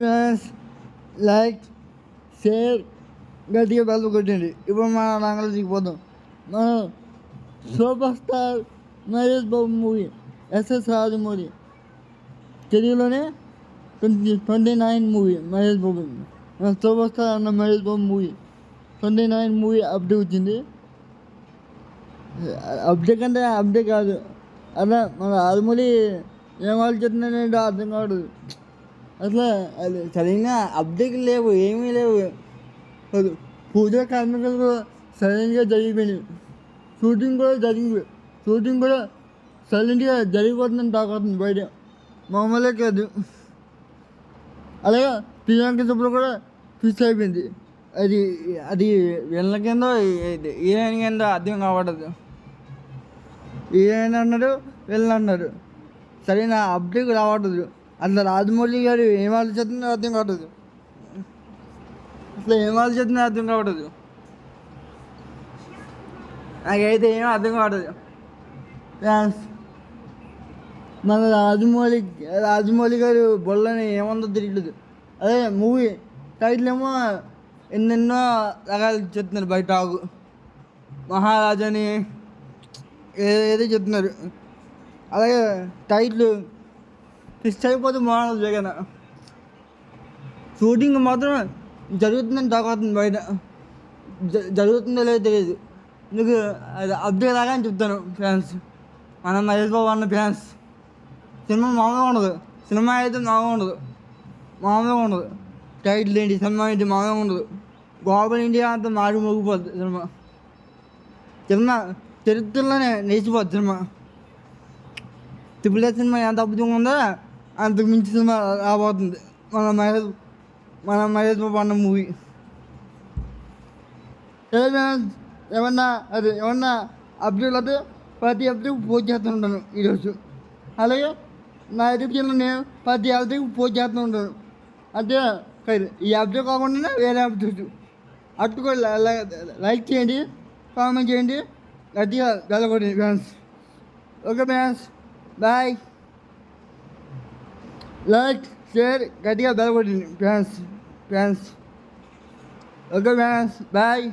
Friends, like, share, గట్టిగా bell కొట్టండి. ఇప్పుడు మన రంగంలో దిగిపోతాం. మనం super star Mahesh Babu movie SS Rajamouli తెలుగులోనే 29 movie Mahesh Babu super star అన్న Mahesh Babu movie 29 movie update వచ్చింది. అప్డేట్ అంటే అప్డేట్ కాదు, అలా మన రాజమౌళి ఏం ఆలోచిస్తున్నాడంటే అర్థం కాదు. అట్లా అది సరైన అప్డేట్ లేవు, ఏమీ లేవు. పూజ కార్మికులు సరైనగా జరిగిపోయినాయి. షూటింగ్ కూడా సైలెంట్గా జరిగిపోతుందని తాకొస్తుంది బయట, మామూలే కాదు. అలాగే ప్రియాంక చోప్రా కూడా ఫిక్స్ అయిపోయింది. అది అది వీళ్ళ కింద హీరోయిన్ కింద అర్థం కావడదు. హీరోయిన్ అన్నారు, వీళ్ళు అన్నారు, సరైన అప్డేట్ రావట్లేదు. అట్లా రాజమౌళి గారు ఏం ఆలోచిస్తుందో అర్థం కావట్లేదు. అసలు ఏం ఆలోచిస్తుందో అర్థం కావట్లేదు. నాకైతే ఏమో అర్థం కావట్లేదు. మన రాజమౌళి గారు బొల్లని ఏముందో తెలియట్లేదు. అదే మూవీ టైటిల్ ఏమో ఎన్నెన్నో రకాలు చెప్తున్నారు బయట. మహారాజని ఏదో చెప్తున్నారు. అలాగే టైటిల్ ఫిక్స్ అయిపోతే బాగుండదు. జగన్ షూటింగ్ మాత్రం జరుగుతుందని తాకొస్తుంది బయట. జరుగుతుందో లేదో తెలియదు. మీకు అది అప్డేట్ లాగా అని చెప్తాను ఫ్యాన్స్, మన మహేష్ బాబు అన్న ఫ్యాన్స్. సినిమా మామూలుగా ఉండదు. సినిమా అయితే మామూలుగా ఉండదు. టైటిల్ ఏంటి, సినిమా ఏంటి మామూలుగా ఉండదు. గ్లోబల్ ఇండియా అంతా మారి మోగిపోద్ది సినిమా చరిత్రలోనే నేర్చిపోద్ది సినిమా. ట్రిపుల్ సినిమా ఎంత అద్భుతంగా ఉందో అంతకు మించి సినిమా రాబోతుంది మన మహేష్ బాబు అన్న మూవీ. ఏమన్నా అప్డేట్ అయితే ప్రతి అప్డేట్ పోస్ట్ చేస్తూ ఉంటాను ఈరోజు. అలాగే నా యూట్యూబ్ ఛానల్ నేను ప్రతి అప్డేట్ పోస్ట్ చేస్తూ ఉంటాను. అంటే ఈ అప్డేట్ కాకుండా వేరే అప్డేట్ అట్టుకో. లైక్ చేయండి, కామెంట్ చేయండి, గట్టిగా వెళ్ళకూడదు fans. Okay fans, bye. Like, share, గట్టిగా వెళ్ళకూడదు ఫ్యాన్స్. Okay fans, bye.